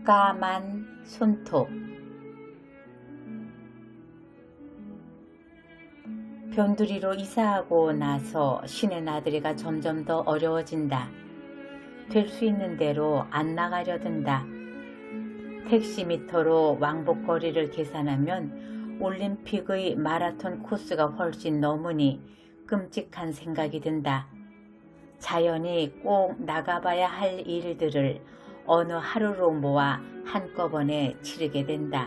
새까만 손톱. 변두리로 이사하고 나서 신의 나들이가 점점 더 어려워진다. 될 수 있는 대로 안 나가려 든다. 택시미터로 왕복거리를 계산하면 올림픽의 마라톤 코스가 훨씬 넘으니 끔찍한 생각이 든다. 자연히 꼭 나가봐야 할 일들을 어느 하루로 모아 한꺼번에 치르게 된다.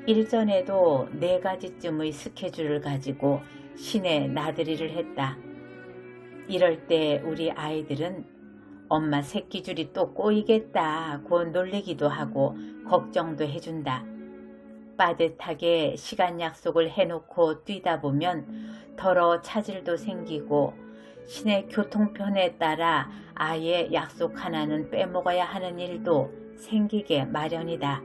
일전에도 4가지쯤의 스케줄을 가지고 시내 나들이를 했다. 이럴 때 우리 아이들은 엄마 새끼줄이 또 꼬이겠다고 놀리기도 하고 걱정도 해준다. 빠듯하게 시간 약속을 해놓고 뛰다 보면 더러 차질도 생기고 시내 교통편에 따라 아예 약속 하나는 빼먹어야 하는 일도 생기게 마련이다.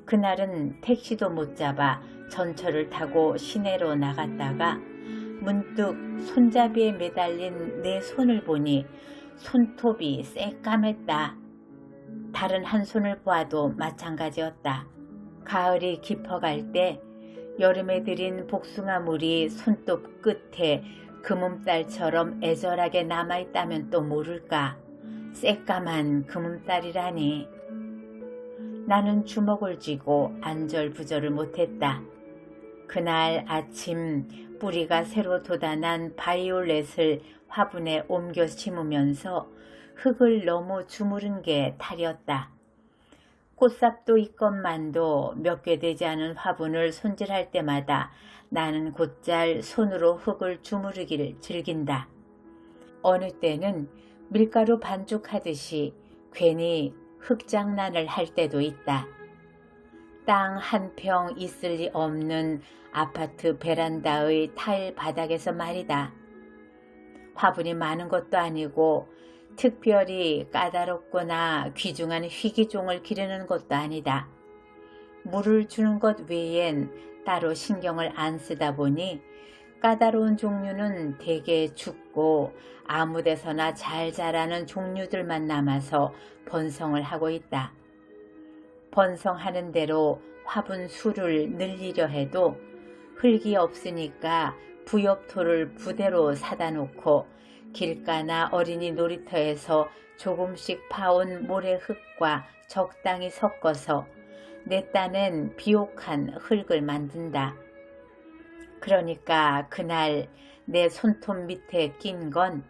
그날은 택시도 못 잡아 전철을 타고 시내로 나갔다가 문득 손잡이에 매달린 내 손을 보니 손톱이 새까맸다. 다른 한 손을 보아도 마찬가지였다. 가을이 깊어갈 때 여름에 들인 복숭아물이 손톱 끝에 금음달처럼 애절하게 남아있다면 또 모를까. 새까만 금음달이라니. 나는 주먹을 쥐고 안절부절을 못했다. 그날 아침 뿌리가 새로 돋아난 바이올렛을 화분에 옮겨 심으면서 흙을 너무 주무른 게 탈이었다. 꽃삽도 있건만도 몇 개 되지 않은 화분을 손질할 때마다 나는 곧잘 손으로 흙을 주무르기를 즐긴다. 어느 때는 밀가루 반죽하듯이 괜히 흙장난을 할 때도 있다. 땅 한 평 있을 리 없는 아파트 베란다의 타일 바닥에서 말이다. 화분이 많은 것도 아니고 특별히 까다롭거나 귀중한 희귀종을 기르는 것도 아니다. 물을 주는 것 외엔 따로 신경을 안 쓰다 보니 까다로운 종류는 대개 죽고 아무 데서나 잘 자라는 종류들만 남아서 번성을 하고 있다. 번성하는 대로 화분 수를 늘리려 해도 흙이 없으니까 부엽토를 부대로 사다 놓고 길가나 어린이 놀이터에서 조금씩 파온 모래흙과 적당히 섞어서 내 딴엔 비옥한 흙을 만든다. 그러니까 그날 내 손톱 밑에 낀 건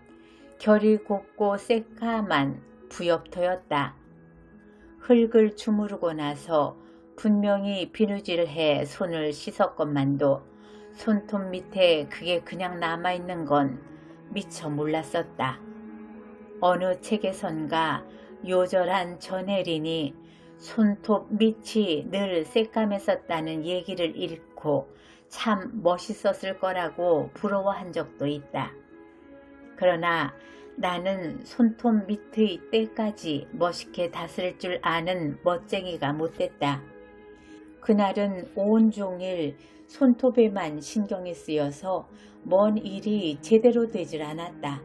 결이 곱고 새까만 부엽토였다. 흙을 주무르고 나서 분명히 비누질해 손을 씻었건만도 손톱 밑에 그게 그냥 남아있는 건 미처 몰랐었다. 어느 책에선가 요절한 전혜린이 손톱 밑이 늘 새까맸었다는 얘기를 읽고 참 멋있었을 거라고 부러워한 적도 있다. 그러나 나는 손톱 밑의 때까지 멋있게 다스릴 줄 아는 멋쟁이가 못됐다. 그날은 온종일 손톱에만 신경이 쓰여서 뭔 일이 제대로 되질 않았다.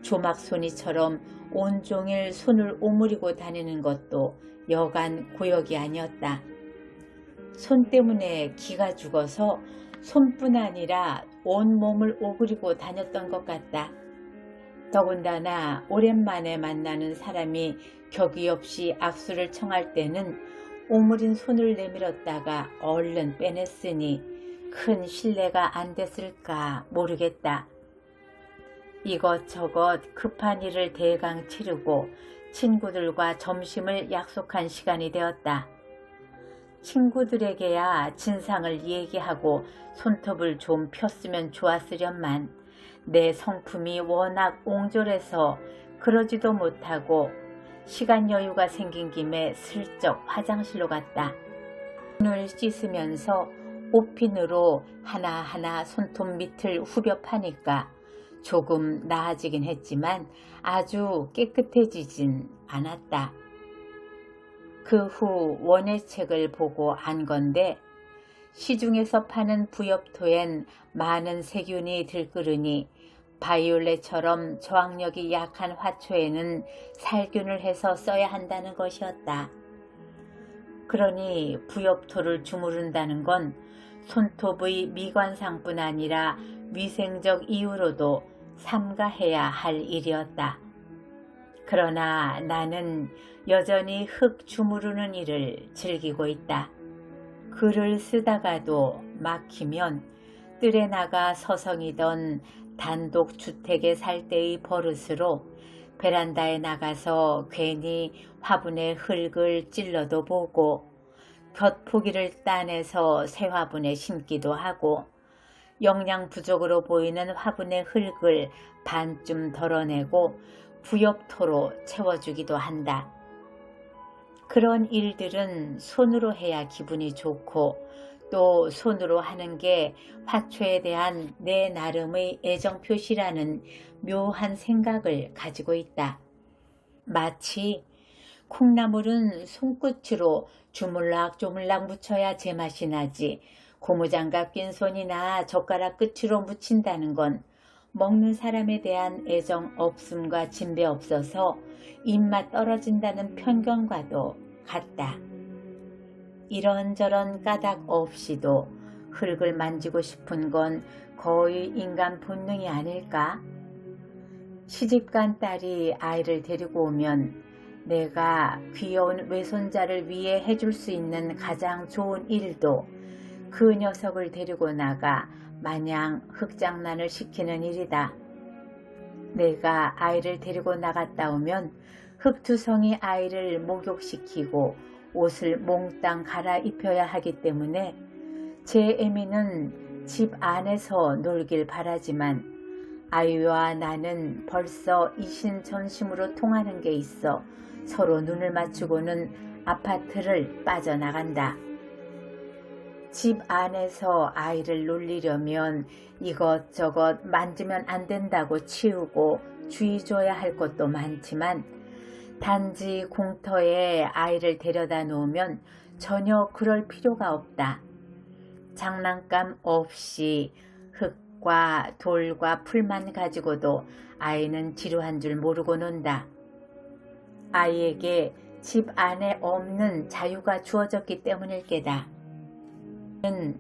조막손이처럼 온종일 손을 오므리고 다니는 것도 여간 고역이 아니었다. 손 때문에 기가 죽어서 손뿐 아니라 온몸을 오그리고 다녔던 것 같다. 더군다나 오랜만에 만나는 사람이 격이 없이 악수를 청할 때는 오므린 손을 내밀었다가 얼른 빼냈으니 큰 실례가 안 됐을까 모르겠다. 이것저것 급한 일을 대강 치르고 친구들과 점심을 약속한 시간이 되었다. 친구들에게야 진상을 얘기하고 손톱을 좀 폈으면 좋았으련만 내 성품이 워낙 옹졸해서 그러지도 못하고 시간 여유가 생긴 김에 슬쩍 화장실로 갔다. 눈을 씻으면서 옷핀으로 하나하나 손톱 밑을 후벼 파니까 조금 나아지긴 했지만 아주 깨끗해지진 않았다. 그 후 원예책을 보고 안 건데 시중에서 파는 부엽토엔 많은 세균이 들끓으니 바이올렛처럼 저항력이 약한 화초에는 살균을 해서 써야 한다는 것이었다. 그러니 부엽토를 주무른다는 건 손톱의 미관상뿐 아니라 위생적 이유로도 삼가해야 할 일이었다. 그러나 나는 여전히 흙 주무르는 일을 즐기고 있다. 글을 쓰다가도 막히면 뜰에 나가 서성이던 단독 주택에 살 때의 버릇으로 베란다에 나가서 괜히 화분에 흙을 찔러도 보고 곁포기를 따내서 새 화분에 심기도 하고 영양 부족으로 보이는 화분의 흙을 반쯤 덜어내고 부엽토로 채워주기도 한다. 그런 일들은 손으로 해야 기분이 좋고 또 손으로 하는 게 화초에 대한 내 나름의 애정 표시라는 묘한 생각을 가지고 있다. 마치 콩나물은 손끝으로 주물락주물락 묻혀야 제맛이 나지 고무장갑 낀 손이나 젓가락 끝으로 묻힌다는 건 먹는 사람에 대한 애정 없음과 진배 없어서 입맛 떨어진다는 편견과도 같다. 이런저런 까닭 없이도 흙을 만지고 싶은 건 거의 인간 본능이 아닐까? 시집간 딸이 아이를 데리고 오면 내가 귀여운 외손자를 위해 해줄 수 있는 가장 좋은 일도 그 녀석을 데리고 나가 마냥 흙장난을 시키는 일이다. 내가 아이를 데리고 나갔다 오면 흙투성이 아이를 목욕시키고 옷을 몽땅 갈아입혀야 하기 때문에 제 애미는 집 안에서 놀길 바라지만 아이와 나는 벌써 이심전심으로 통하는 게 있어 서로 눈을 맞추고는 아파트를 빠져나간다. 집 안에서 아이를 놀리려면 이것저것 만지면 안 된다고 치우고 주의 줘야 할 것도 많지만 단지 공터에 아이를 데려다 놓으면 전혀 그럴 필요가 없다. 장난감 없이 흙과 돌과 풀만 가지고도 아이는 지루한 줄 모르고 논다. 아이에게 집 안에 없는 자유가 주어졌기 때문일 게다.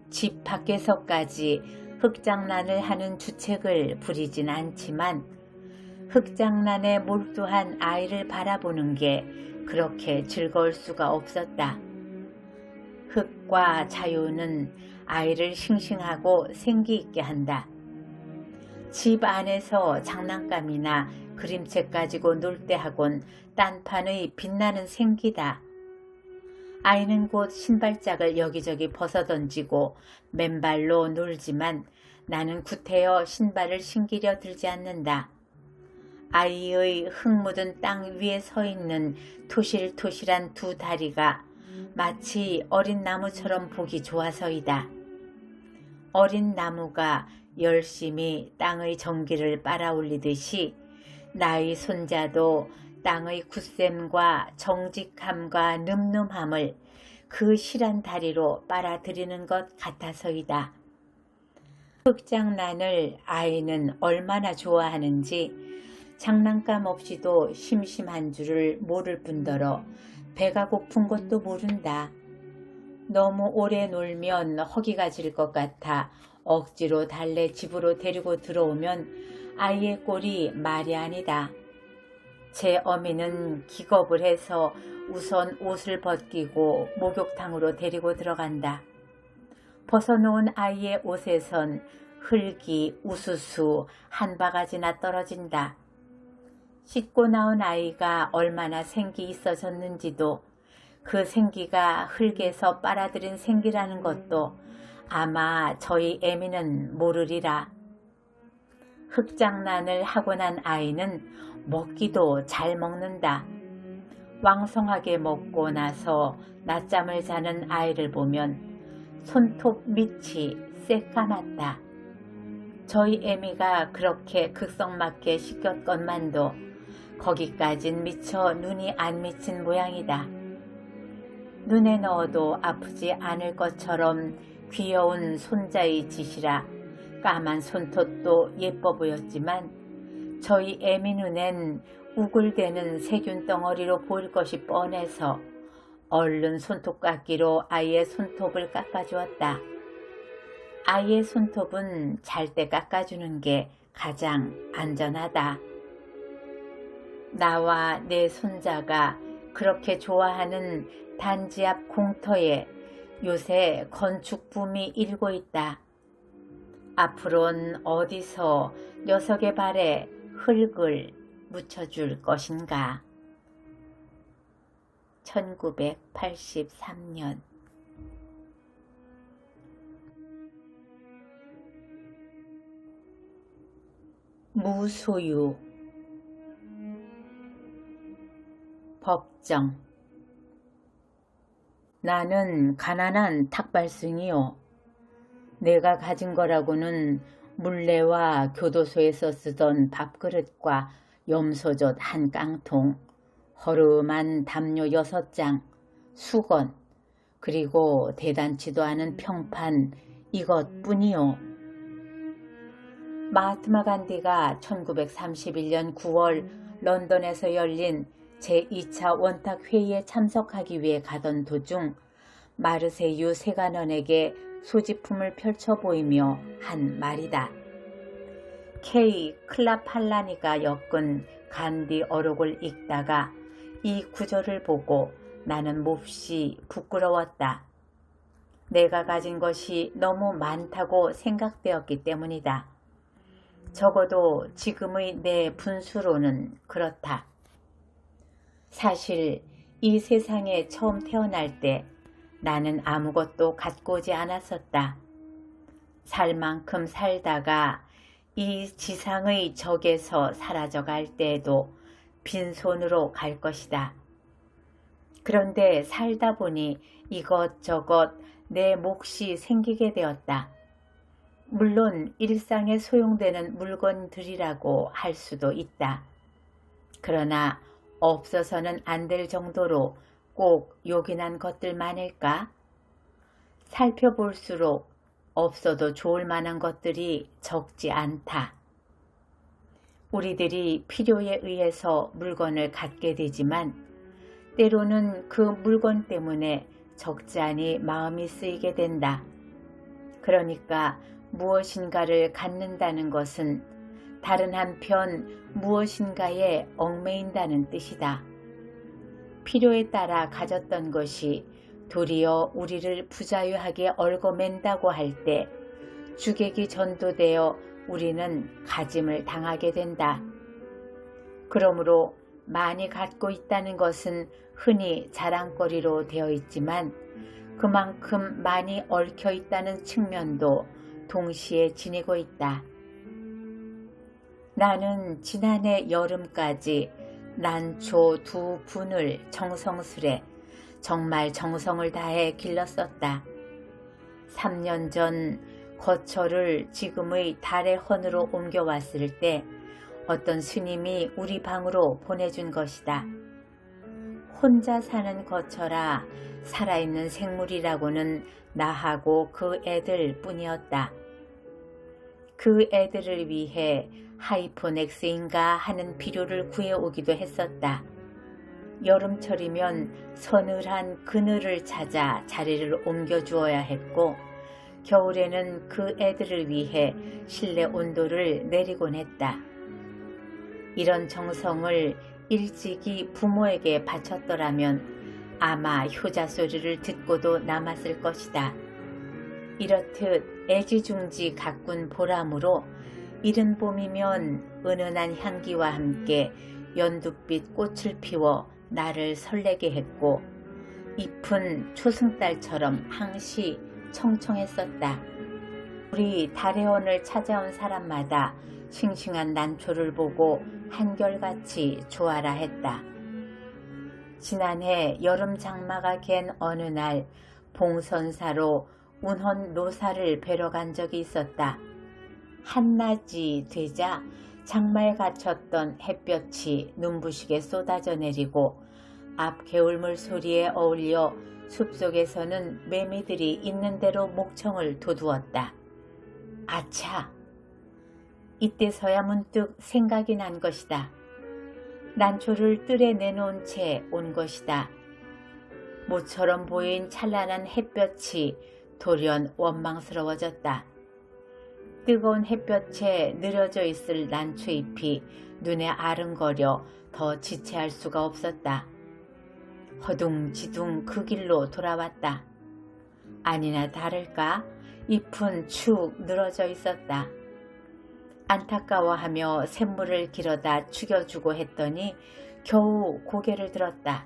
집 밖에서까지 흙장난을 하는 주책을 부리진 않지만 흙장난에 몰두한 아이를 바라보는 게 그렇게 즐거울 수가 없었다. 흙과 자유는 아이를 싱싱하고 생기있게 한다. 집 안에서 장난감이나 그림책 가지고 놀 때 하곤 딴판의 빛나는 생기다. 아이는 곧 신발짝을 여기저기 벗어던지고 맨발로 놀지만 나는 구태여 신발을 신기려 들지 않는다. 아이의 흙 묻은 땅 위에 서 있는 토실토실한 두 다리가 마치 어린 나무처럼 보기 좋아서이다. 어린 나무가 열심히 땅의 정기를 빨아올리듯이 나의 손자도 땅의 굳셈과 정직함과 늠름함을 그 실한 다리로 빨아들이는 것 같아서이다. 흙장난을 아이는 얼마나 좋아하는지 장난감 없이도 심심한 줄을 모를 뿐더러 배가 고픈 것도 모른다. 너무 오래 놀면 허기가 질 것 같아 억지로 달래 집으로 데리고 들어오면 아이의 꼴이 말이 아니다. 제 어미는 기겁을 해서 우선 옷을 벗기고 목욕탕으로 데리고 들어간다. 벗어놓은 아이의 옷에선 흙이 우수수 한 바가지나 떨어진다. 씻고 나온 아이가 얼마나 생기 있어졌는지도 그 생기가 흙에서 빨아들인 생기라는 것도 아마 저희 애미는 모르리라. 흙장난을 하고 난 아이는 먹기도 잘 먹는다. 왕성하게 먹고 나서 낮잠을 자는 아이를 보면 손톱 밑이 새까맣다. 저희 애미가 그렇게 극성맞게 씻겼건만도 거기까진 미처 눈이 안 미친 모양이다. 눈에 넣어도 아프지 않을 것처럼 귀여운 손자의 짓이라 까만 손톱도 예뻐 보였지만 저희 애미 눈엔 우글대는 세균 덩어리로 보일 것이 뻔해서 얼른 손톱깎이로 아이의 손톱을 깎아주었다. 아이의 손톱은 잘 때 깎아주는 게 가장 안전하다. 나와 내 손자가 그렇게 좋아하는 단지 앞 공터에 요새 건축 붐이 일고 있다. 앞으론 어디서 녀석의 발에 흙을 묻혀줄 것인가. 1983년. 무소유. 법정. 나는 가난한 탁발승이요. 내가 가진 거라고는 물레와 교도소에서 쓰던 밥그릇과 염소젓 한 깡통, 허름한 담요 6장, 수건, 그리고 대단치도 않은 평판 이것뿐이요. 마하트마 간디가 1931년 9월 런던에서 열린 제2차 원탁회의에 참석하기 위해 가던 도중 마르세유 세관원에게 소지품을 펼쳐 보이며 한 말이다. K. 클라팔라니가 엮은 간디 어록을 읽다가 이 구절을 보고 나는 몹시 부끄러웠다. 내가 가진 것이 너무 많다고 생각되었기 때문이다. 적어도 지금의 내 분수로는 그렇다. 사실 이 세상에 처음 태어날 때 나는 아무것도 갖고 오지 않았었다. 살 만큼 살다가 이 지상의 적에서 사라져갈 때에도 빈손으로 갈 것이다. 그런데 살다 보니 이것저것 내 몫이 생기게 되었다. 물론 일상에 소용되는 물건들이라고 할 수도 있다. 그러나 없어서는 안 될 정도로 꼭 요긴한 것들만일까? 살펴볼수록 없어도 좋을 만한 것들이 적지 않다. 우리들이 필요에 의해서 물건을 갖게 되지만 때로는 그 물건 때문에 적지 않이 마음이 쓰이게 된다. 그러니까 무엇인가를 갖는다는 것은 다른 한편 무엇인가에 얽매인다는 뜻이다. 필요에 따라 가졌던 것이 도리어 우리를 부자유하게 얽어맨다고 할 때 주객이 전도되어 우리는 가짐을 당하게 된다. 그러므로 많이 갖고 있다는 것은 흔히 자랑거리로 되어 있지만 그만큼 많이 얽혀 있다는 측면도 동시에 지니고 있다. 나는 지난해 여름까지 난초 2분을 정성스레 정말 정성을 다해 길렀었다. 3년 전 거처를 지금의 달의 헌으로 옮겨왔을 때 어떤 스님이 우리 방으로 보내준 것이다. 혼자 사는 거처라 살아있는 생물이라고는 나하고 그 애들 뿐이었다. 그 애들을 위해 하이포넥스인가 하는 비료를 구해오기도 했었다. 여름철이면 서늘한 그늘을 찾아 자리를 옮겨주어야 했고 겨울에는 그 애들을 위해 실내 온도를 내리곤 했다. 이런 정성을 일찍이 부모에게 바쳤더라면 아마 효자 소리를 듣고도 남았을 것이다. 이렇듯 애지중지 가꾼 보람으로 이른 봄이면 은은한 향기와 함께 연두빛 꽃을 피워 나를 설레게 했고 잎은 초승달처럼 항시 청청했었다. 우리 달의 헌을 찾아온 사람마다 싱싱한 난초를 보고 한결같이 좋아라 했다. 지난해 여름 장마가 갠 어느 날 봉선사로 운헌 노사를 뵈러 간 적이 있었다. 한낮이 되자 장마에 갇혔던 햇볕이 눈부시게 쏟아져 내리고 앞 개울물 소리에 어울려 숲속에서는 매미들이 있는 대로 목청을 돋우었다. 아차! 이때서야 문득 생각이 난 것이다. 난초를 뜰에 내놓은 채 온 것이다. 모처럼 보인 찬란한 햇볕이 돌연 원망스러워졌다. 뜨거운 햇볕에 느려져 있을 난초잎이 눈에 아른거려 더 지체할 수가 없었다. 허둥지둥 그 길로 돌아왔다. 아니나 다를까 잎은 축 늘어져 있었다. 안타까워하며 샘물을 길어다 죽여주고 했더니 겨우 고개를 들었다.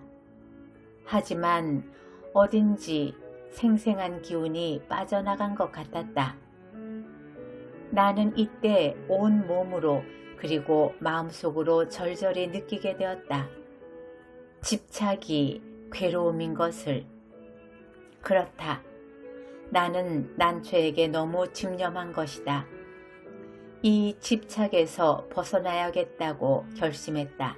하지만 어딘지 생생한 기운이 빠져나간 것 같았다. 나는 이때 온 몸으로 그리고 마음속으로 절절히 느끼게 되었다. 집착이 괴로움인 것을. 그렇다. 나는 난초에게 너무 집념한 것이다. 이 집착에서 벗어나야겠다고 결심했다.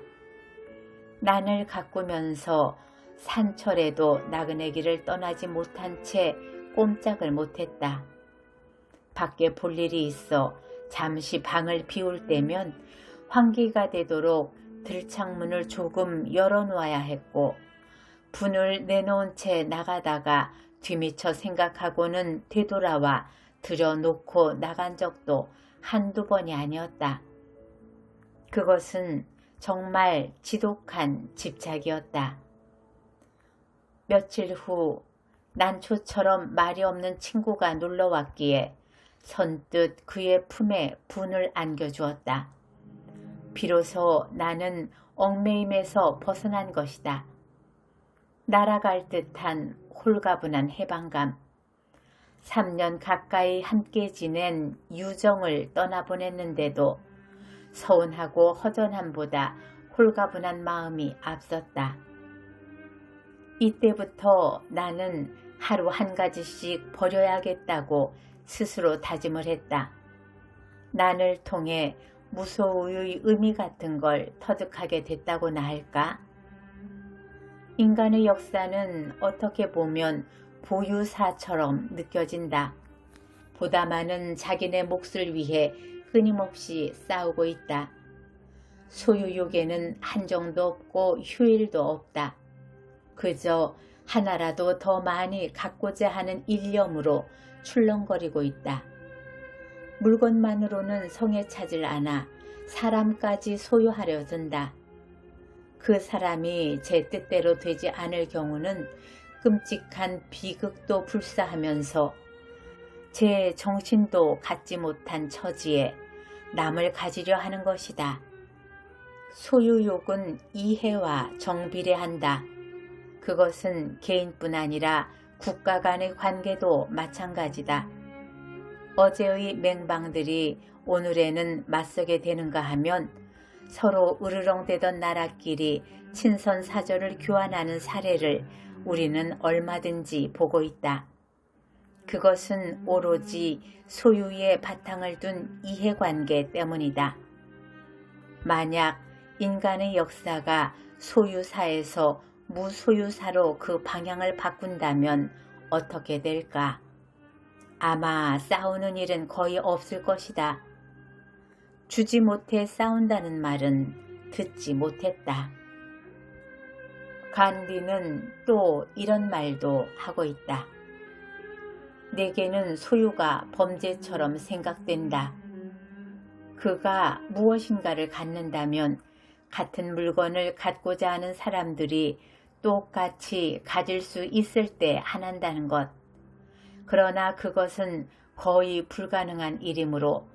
난을 가꾸면서 산철에도 나그네길을 떠나지 못한 채 꼼짝을 못했다. 밖에 볼 일이 있어 잠시 방을 비울 때면 환기가 되도록 들창문을 조금 열어놓아야 했고, 분을 내놓은 채 나가다가 뒤미처 생각하고는 되돌아와 들여놓고 나간 적도 한두 번이 아니었다. 그것은 정말 지독한 집착이었다. 며칠 후 난초처럼 말이 없는 친구가 놀러왔기에 선뜻 그의 품에 분을 안겨주었다. 비로소 나는 얽매임에서 벗어난 것이다. 날아갈 듯한 홀가분한 해방감. 3년 가까이 함께 지낸 유정을 떠나보냈는데도 서운하고 허전함보다 홀가분한 마음이 앞섰다. 이때부터 나는 하루 한 가지씩 버려야겠다고 스스로 다짐을 했다. 난을 통해 무소의 의미 같은 걸 터득하게 됐다고나 할까? 인간의 역사는 어떻게 보면 보유사처럼 느껴진다. 보다 많은 자기네 몫을 위해 끊임없이 싸우고 있다. 소유욕에는 한정도 없고 휴일도 없다. 그저 하나라도 더 많이 갖고자 하는 일념으로 출렁거리고 있다. 물건만으로는 성에 차질 않아 사람까지 소유하려 든다. 그 사람이 제 뜻대로 되지 않을 경우는 끔찍한 비극도 불사하면서 제 정신도 갖지 못한 처지에 남을 가지려 하는 것이다. 소유욕은 이해와 정비례한다. 그것은 개인뿐 아니라 국가 간의 관계도 마찬가지다. 어제의 맹방들이 오늘에는 맞서게 되는가 하면 서로 으르렁대던 나라끼리 친선사절을 교환하는 사례를 우리는 얼마든지 보고 있다. 그것은 오로지 소유의 바탕을 둔 이해관계 때문이다. 만약 인간의 역사가 소유사에서 무소유사로 그 방향을 바꾼다면 어떻게 될까? 아마 싸우는 일은 거의 없을 것이다. 주지 못해 싸운다는 말은 듣지 못했다. 간디는 또 이런 말도 하고 있다. 내게는 소유가 범죄처럼 생각된다. 그가 무엇인가를 갖는다면 같은 물건을 갖고자 하는 사람들이 똑같이 가질 수 있을 때 하난다는 것. 그러나 그것은 거의 불가능한 일이므로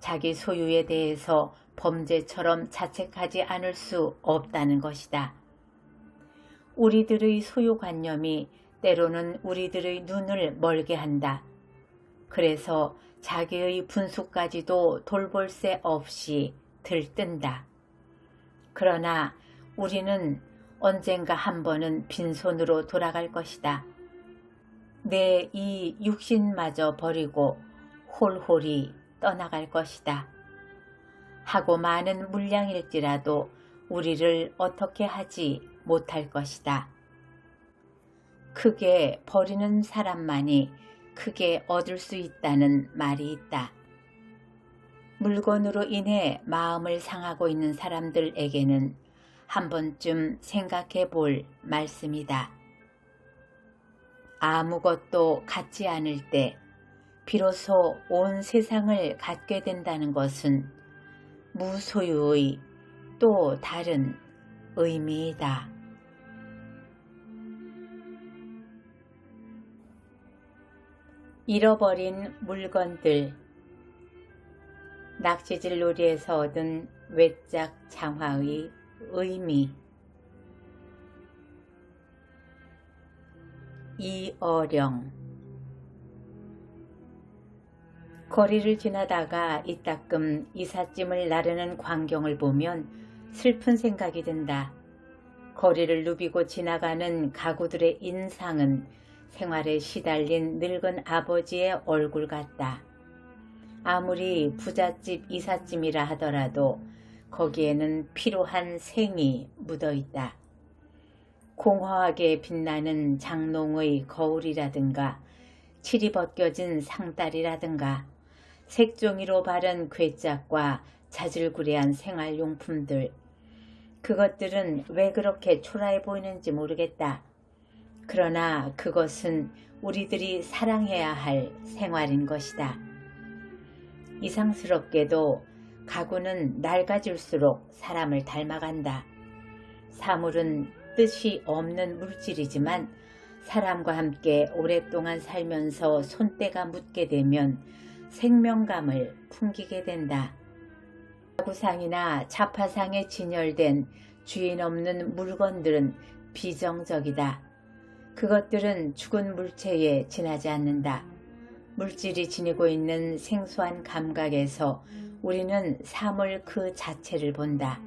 자기 소유에 대해서 범죄처럼 자책하지 않을 수 없다는 것이다. 우리들의 소유관념이 때로는 우리들의 눈을 멀게 한다. 그래서 자기의 분수까지도 돌볼 새 없이 들뜬다. 그러나 우리는 언젠가 한 번은 빈손으로 돌아갈 것이다. 내 이 육신마저 버리고 홀홀이 떠나갈 것이다. 하고 많은 물량일지라도 우리를 어떻게 하지 못할 것이다. 크게 버리는 사람만이 크게 얻을 수 있다는 말이 있다. 물건으로 인해 마음을 상하고 있는 사람들에게는 한 번쯤 생각해 볼 말씀이다. 아무것도 갖지 않을 때 비로소 온 세상을 갖게 된다는 것은 무소유의 또 다른 의미이다. 잃어버린 물건들. 낚시질 놀이에서 얻은 외짝 장화의 의미. 이어령. 거리를 지나다가 이따금 이삿짐을 나르는 광경을 보면 슬픈 생각이 든다. 거리를 누비고 지나가는 가구들의 인상은 생활에 시달린 늙은 아버지의 얼굴 같다. 아무리 부잣집 이삿짐이라 하더라도 거기에는 피로한 생이 묻어있다. 공허하게 빛나는 장롱의 거울이라든가 칠이 벗겨진 상다리라든가 색종이로 바른 괴짝과 자질구레한 생활용품들, 그것들은 왜 그렇게 초라해 보이는지 모르겠다. 그러나 그것은 우리들이 사랑해야 할 생활인 것이다. 이상스럽게도 가구는 낡아질수록 사람을 닮아간다. 사물은 뜻이 없는 물질이지만 사람과 함께 오랫동안 살면서 손때가 묻게 되면 생명감을 풍기게 된다. 가구상이나 자파상에 진열된 주인 없는 물건들은 비정적이다. 그것들은 죽은 물체에 지나지 않는다. 물질이 지니고 있는 생소한 감각에서 우리는 사물 그 자체를 본다.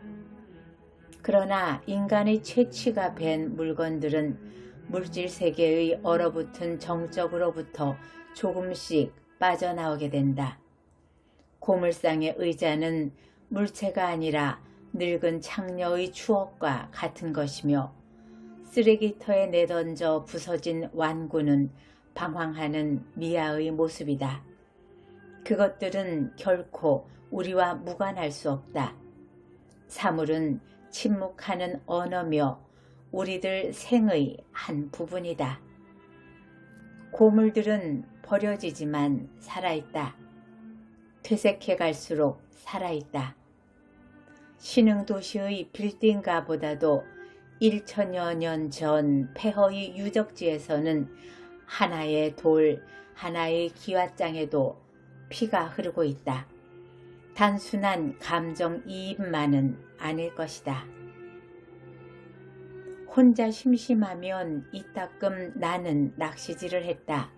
그러나 인간의 채취가 밴 물건들은 물질 세계의 얼어붙은 정적으로부터 조금씩 빠져나오게 된다. 고물상의 의자는 물체가 아니라 늙은 창녀의 추억과 같은 것이며 쓰레기터에 내던져 부서진 완구는 방황하는 미아의 모습이다. 그것들은 결코 우리와 무관할 수 없다. 사물은 침묵하는 언어며 우리들 생의 한 부분이다. 고물들은 버려지지만 살아있다. 퇴색해 갈수록 살아있다. 신흥도시의 빌딩가보다도 1000여 년 전 폐허의 유적지에서는 하나의 돌, 하나의 기와장에도 피가 흐르고 있다. 단순한 감정이입만은 아닐 것이다. 혼자 심심하면 이따금 나는 낚시질을 했다.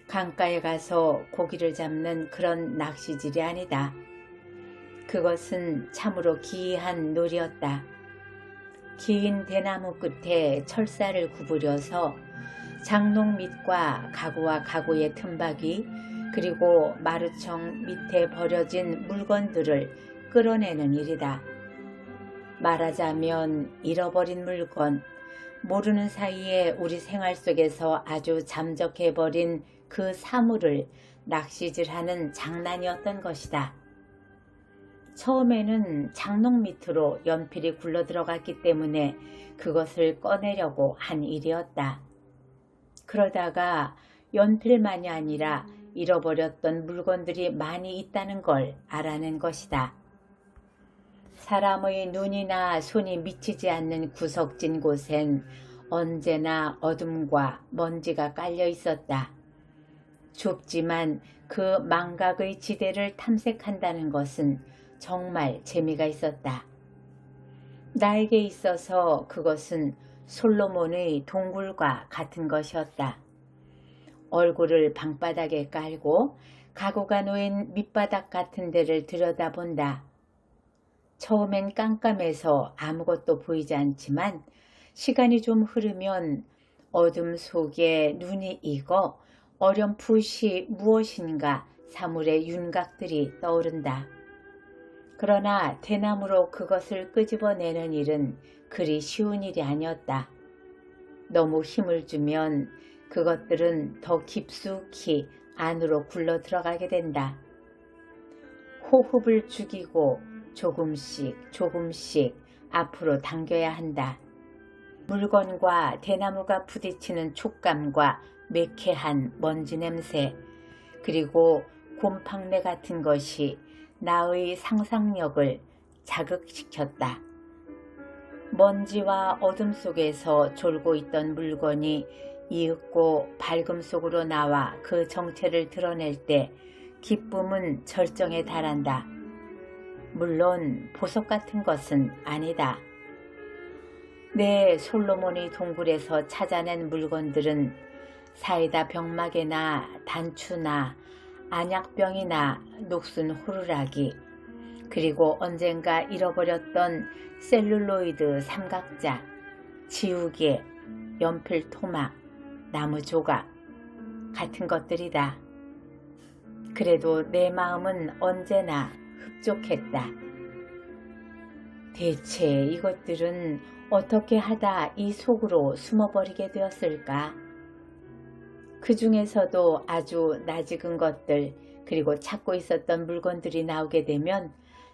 강가에 가서 고기를 잡는 그런 낚시질이 아니다. 그것은 참으로 기이한 놀이였다. 긴 대나무 끝에 철사를 구부려서 장롱 밑과 가구와 가구의 틈바귀 그리고 마루청 밑에 버려진 물건들을 끌어내는 일이다. 말하자면 잃어버린 물건, 모르는 사이에 우리 생활 속에서 아주 잠적해버린 그 사물을 낚시질하는 장난이었던 것이다. 처음에는 장롱 밑으로 연필이 굴러 들어갔기 때문에 그것을 꺼내려고 한 일이었다. 그러다가 연필만이 아니라 잃어버렸던 물건들이 많이 있다는 걸 알아낸 것이다. 사람의 눈이나 손이 미치지 않는 구석진 곳엔 언제나 어둠과 먼지가 깔려 있었다. 좁지만 그 망각의 지대를 탐색한다는 것은 정말 재미가 있었다. 나에게 있어서 그것은 솔로몬의 동굴과 같은 것이었다. 얼굴을 방바닥에 깔고 가구가 놓인 밑바닥 같은 데를 들여다본다. 처음엔 깜깜해서 아무것도 보이지 않지만 시간이 좀 흐르면 어둠 속에 눈이 익어 어렴풋이 무엇인가 사물의 윤곽들이 떠오른다. 그러나 대나무로 그것을 끄집어내는 일은 그리 쉬운 일이 아니었다. 너무 힘을 주면 그것들은 더 깊숙이 안으로 굴러 들어가게 된다. 호흡을 죽이고 조금씩 앞으로 당겨야 한다. 물건과 대나무가 부딪히는 촉감과 매캐한 먼지 냄새, 그리고 곰팡내 같은 것이 나의 상상력을 자극시켰다. 먼지와 어둠 속에서 졸고 있던 물건이 이윽고 밝음 속으로 나와 그 정체를 드러낼 때 기쁨은 절정에 달한다. 물론 보석 같은 것은 아니다. 내 솔로몬의 동굴에서 찾아낸 물건들은 사이다 병막에나 단추나 안약병이나 녹슨 호루라기, 그리고 언젠가 잃어버렸던 셀룰로이드 삼각자, 지우개, 연필 토막, 나무 조각 같은 것들이다. 그래도 내 마음은 언제나 흡족했다. 대체 이것들은 어떻게 하다 이 속으로 숨어버리게 되었을까? 그 중에서도 아주 낯익은 것들, 그리고 찾고 있었던 물건들이 나오게 되면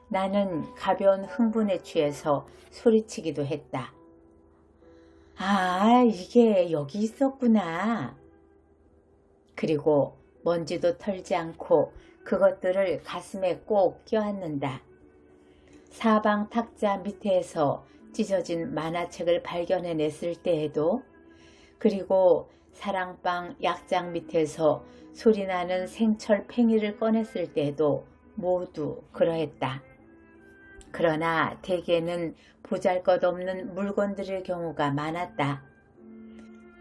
나는 가벼운 흥분에 취해서 소리치기도 했다. 아, 이게 여기 있었구나. 그리고 먼지도 털지 않고 그것들을 가슴에 꼭 껴안는다. 사방 탁자 밑에서 찢어진 만화책을 발견해냈을 때에도, 그리고 사랑방 약장 밑에서 소리나는 생철 팽이를 꺼냈을 때에도 모두 그러했다. 그러나 대개는 보잘것없는 물건들의 경우가 많았다.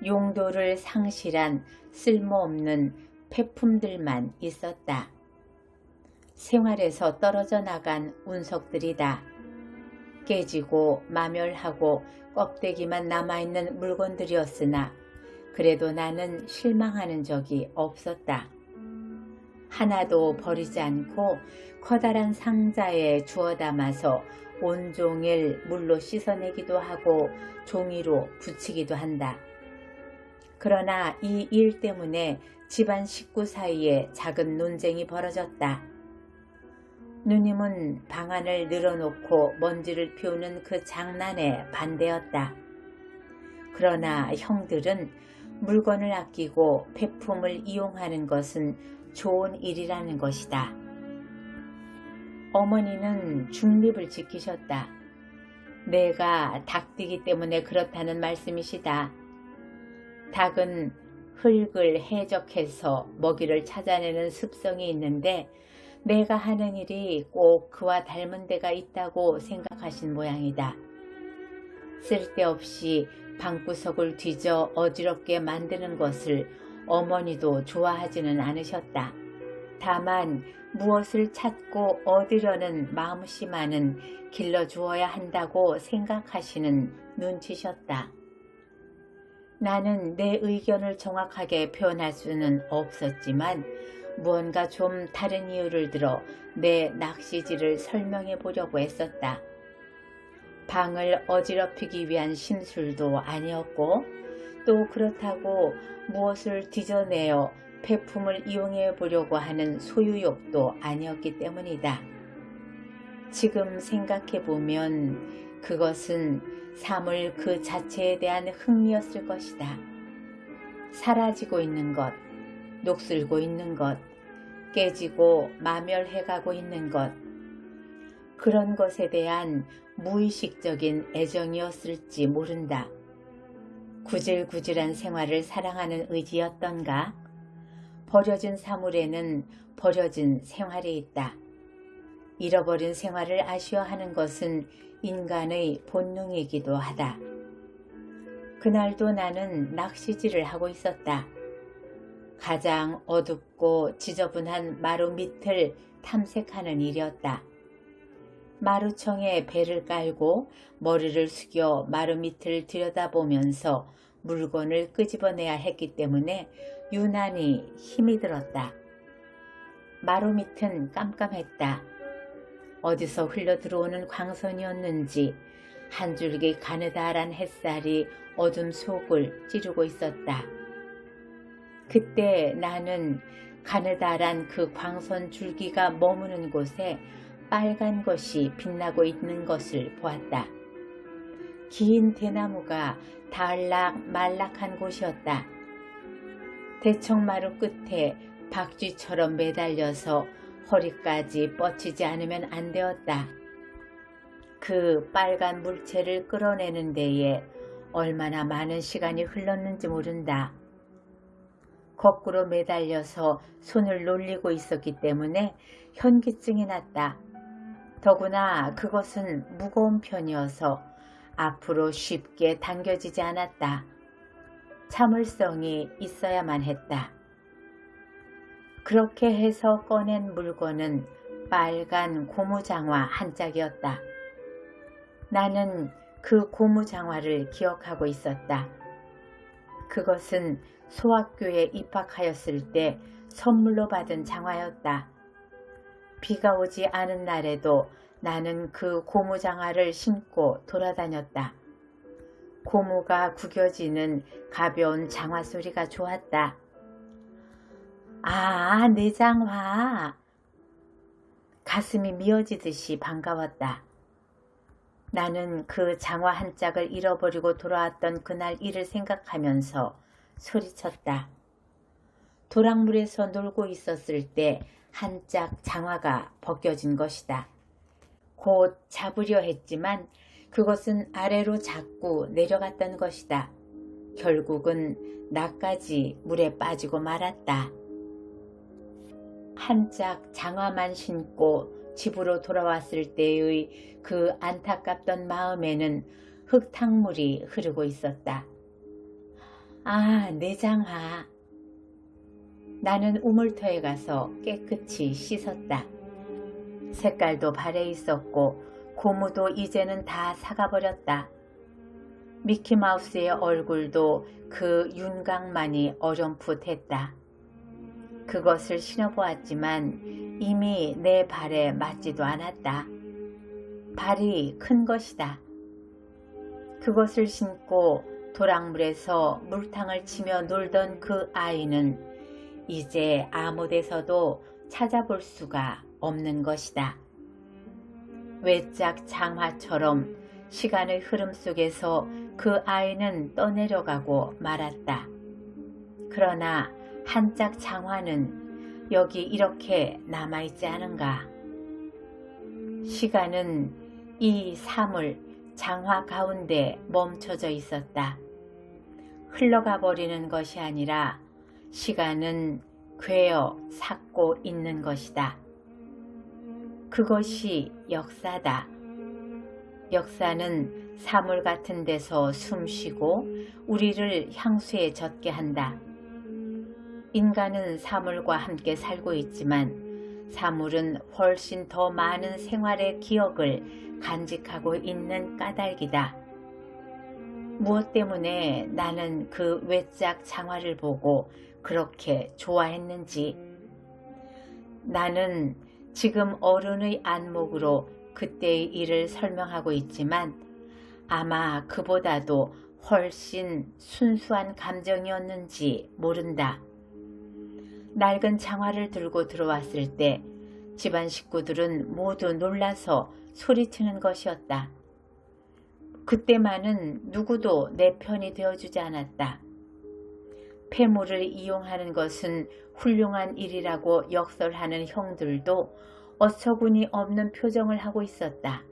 용도를 상실한 쓸모없는 폐품들만 있었다. 생활에서 떨어져 나간 운석들이다. 깨지고 마멸하고 껍데기만 남아있는 물건들이었으나 그래도 나는 실망하는 적이 없었다. 하나도 버리지 않고 커다란 상자에 주워 담아서 온종일 물로 씻어내기도 하고 종이로 붙이기도 한다. 그러나 이 일 때문에 집안 식구 사이에 작은 논쟁이 벌어졌다. 누님은 방안을 늘어놓고 먼지를 피우는 그 장난에 반대였다. 그러나 형들은 물건을 아끼고 폐품을 이용하는 것은 좋은 일이라는 것이다. 어머니는 중립을 지키셨다. 내가 닭띠기 때문에 그렇다는 말씀이시다. 닭은 흙을 해적해서 먹이를 찾아내는 습성이 있는데 내가 하는 일이 꼭 그와 닮은 데가 있다고 생각하신 모양이다. 쓸데없이 방구석을 뒤져 어지럽게 만드는 것을 어머니도 좋아하지는 않으셨다. 다만 무엇을 찾고 얻으려는 마음씨만은 길러주어야 한다고 생각하시는 눈치셨다. 나는 내 의견을 정확하게 표현할 수는 없었지만 무언가 좀 다른 이유를 들어 내 낚시질을 설명해 보려고 애썼다. 방을 어지럽히기 위한 심술도 아니었고 또 그렇다고 무엇을 뒤져내어 폐품을 이용해 보려고 하는 소유욕도 아니었기 때문이다. 지금 생각해 보면 그것은 사물 그 자체에 대한 흥미였을 것이다. 사라지고 있는 것, 녹슬고 있는 것, 깨지고 마멸해가고 있는 것, 그런 것에 대한 무의식적인 애정이었을지 모른다. 구질구질한 생활을 사랑하는 의지였던가? 버려진 사물에는 버려진 생활이 있다. 잃어버린 생활을 아쉬워하는 것은 인간의 본능이기도 하다. 그날도 나는 낚시질을 하고 있었다. 가장 어둡고 지저분한 마루 밑을 탐색하는 일이었다. 마루청에 배를 깔고 머리를 숙여 마루 밑을 들여다보면서 물건을 끄집어내야 했기 때문에 유난히 힘이 들었다. 마루 밑은 깜깜했다. 어디서 흘러 들어오는 광선이었는지 한 줄기 가느다란 햇살이 어둠 속을 찌르고 있었다. 그때 나는 가느다란 그 광선 줄기가 머무는 곳에 빨간 것이 빛나고 있는 것을 보았다. 긴 대나무가 달락말락한 곳이었다. 대청마루 끝에 박쥐처럼 매달려서 허리까지 뻗치지 않으면 안 되었다. 그 빨간 물체를 끌어내는 데에 얼마나 많은 시간이 흘렀는지 모른다. 거꾸로 매달려서 손을 놀리고 있었기 때문에 현기증이 났다. 더구나 그것은 무거운 편이어서 앞으로 쉽게 당겨지지 않았다. 참을성이 있어야만 했다. 그렇게 해서 꺼낸 물건은 빨간 고무장화 한 짝이었다. 나는 그 고무장화를 기억하고 있었다. 그것은 소학교에 입학하였을 때 선물로 받은 장화였다. 비가 오지 않은 날에도 나는 그 고무장화를 신고 돌아다녔다. 고무가 구겨지는 가벼운 장화 소리가 좋았다. 아, 내 장화. 가슴이 미어지듯이 반가웠다. 나는 그 장화 한 짝을 잃어버리고 돌아왔던 그날 일을 생각하면서 소리쳤다. 도랑물에서 놀고 있었을 때 한 짝 장화가 벗겨진 것이다. 곧 잡으려 했지만 그것은 아래로 자꾸 내려갔던 것이다. 결국은 나까지 물에 빠지고 말았다. 한 짝 장화만 신고 집으로 돌아왔을 때의 그 안타깝던 마음에는 흙탕물이 흐르고 있었다. 아, 내 장화. 나는 우물터에 가서 깨끗이 씻었다. 색깔도 바래 있었고 고무도 이제는 다 사가버렸다. 미키마우스의 얼굴도 그 윤곽만이 어렴풋했다. 그것을 신어보았지만 이미 내 발에 맞지도 않았다. 발이 큰 것이다. 그것을 신고 도랑물에서 물탕을 치며 놀던 그 아이는 이제 아무 데서도 찾아볼 수가 없는 것이다. 외짝 장화처럼 시간의 흐름 속에서 그 아이는 떠내려가고 말았다. 그러나 한 짝 장화는 여기 이렇게 남아있지 않은가. 시간은 이 사물 장화 가운데 멈춰져 있었다. 흘러가 버리는 것이 아니라 시간은 괴어 삭고 있는 것이다. 그것이 역사다. 역사는 사물 같은 데서 숨쉬고 우리를 향수에 젖게 한다. 인간은 사물과 함께 살고 있지만 사물은 훨씬 더 많은 생활의 기억을 간직하고 있는 까닭이다. 무엇 때문에 나는 그 외짝 장화를 보고 그렇게 좋아했는지. 나는 지금 어른의 안목으로 그때의 일을 설명하고 있지만 아마 그보다도 훨씬 순수한 감정이었는지 모른다. 낡은 장화를 들고 들어왔을 때 집안 식구들은 모두 놀라서 소리치는 것이었다. 그때만은 누구도 내 편이 되어주지 않았다. 폐물을 이용하는 것은 훌륭한 일이라고 역설하는 형들도 어처구니 없는 표정을 하고 있었다.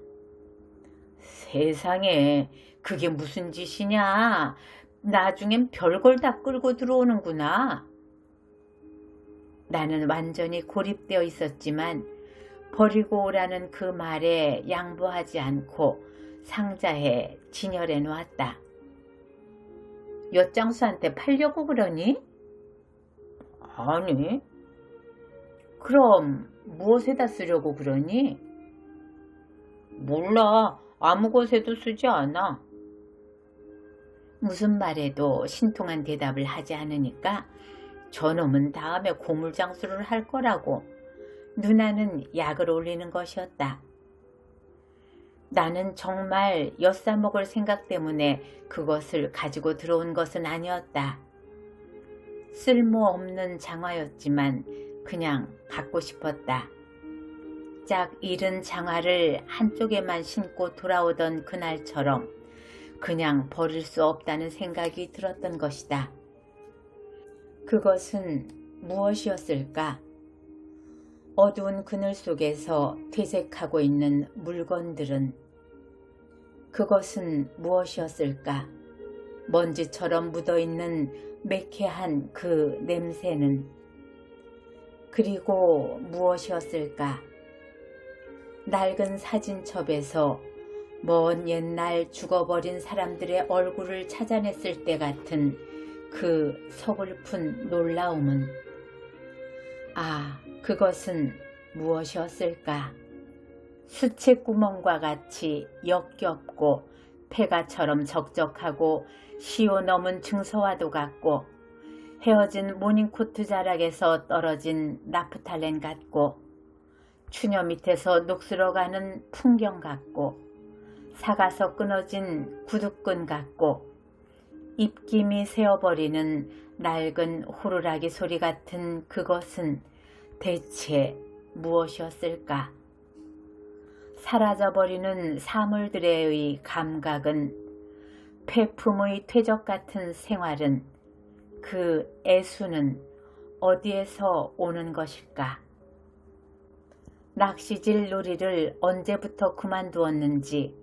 세상에, 그게 무슨 짓이냐? 나중엔 별걸 다 끌고 들어오는구나. 나는 완전히 고립되어 있었지만 버리고 오라는 그 말에 양보하지 않고 상자에 진열해 놓았다. 엿장수한테 팔려고 그러니? 아니. 그럼 무엇에다 쓰려고 그러니? 몰라. 아무 곳에도 쓰지 않아. 무슨 말에도 신통한 대답을 하지 않으니까 저놈은 다음에 고물장수를 할 거라고 누나는 약을 올리는 것이었다. 나는 정말 엿사먹을 생각 때문에 그것을 가지고 들어온 것은 아니었다. 쓸모없는 장화였지만 그냥 갖고 싶었다. 짝 잃은 장화를 한쪽에만 신고 돌아오던 그날처럼 그냥 버릴 수 없다는 생각이 들었던 것이다. 그것은 무엇이었을까? 어두운 그늘 속에서 퇴색하고 있는 물건들은 그것은 무엇이었을까? 먼지처럼 묻어있는 매캐한 그 냄새는 그리고 무엇이었을까? 낡은 사진첩에서 먼 옛날 죽어버린 사람들의 얼굴을 찾아냈을 때 같은 그 서글픈 놀라움은 그것은 무엇이었을까? 수채구멍과 같이 역겹고 폐가처럼 적적하고 시오 넘은 증서와도 같고 헤어진 모닝코트 자락에서 떨어진 나프탈렌 같고 추녀 밑에서 녹슬어가는 풍경 같고 사가서 끊어진 구두끈 같고 입김이 새어버리는 낡은 호루라기 소리 같은 그것은 대체 무엇이었을까? 사라져버리는 사물들의 감각은, 폐품의 퇴적 같은 생활은, 그 애수는 어디에서 오는 것일까? 낚시질 놀이를 언제부터 그만두었는지,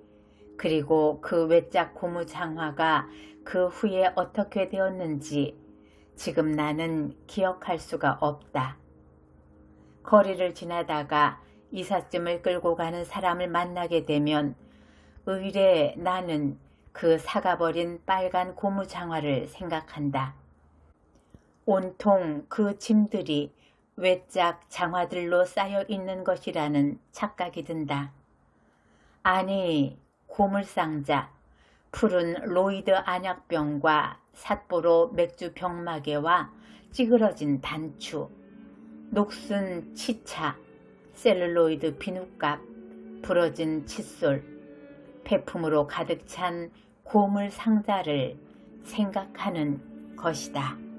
그리고 그 외짝 고무 장화가 그 후에 어떻게 되었는지 지금 나는 기억할 수가 없다. 거리를 지나다가 이삿짐을 끌고 가는 사람을 만나게 되면 의례 나는 그 사가버린 빨간 고무 장화를 생각한다. 온통 그 짐들이 외짝 장화들로 쌓여 있는 것이라는 착각이 든다. 아니, 고물상자, 푸른 로이드 안약병과 삿포로 맥주 병마개와 찌그러진 단추, 녹슨 치차, 셀룰로이드 비누값, 부러진 칫솔, 폐품으로 가득 찬 고물 상자를 생각하는 것이다.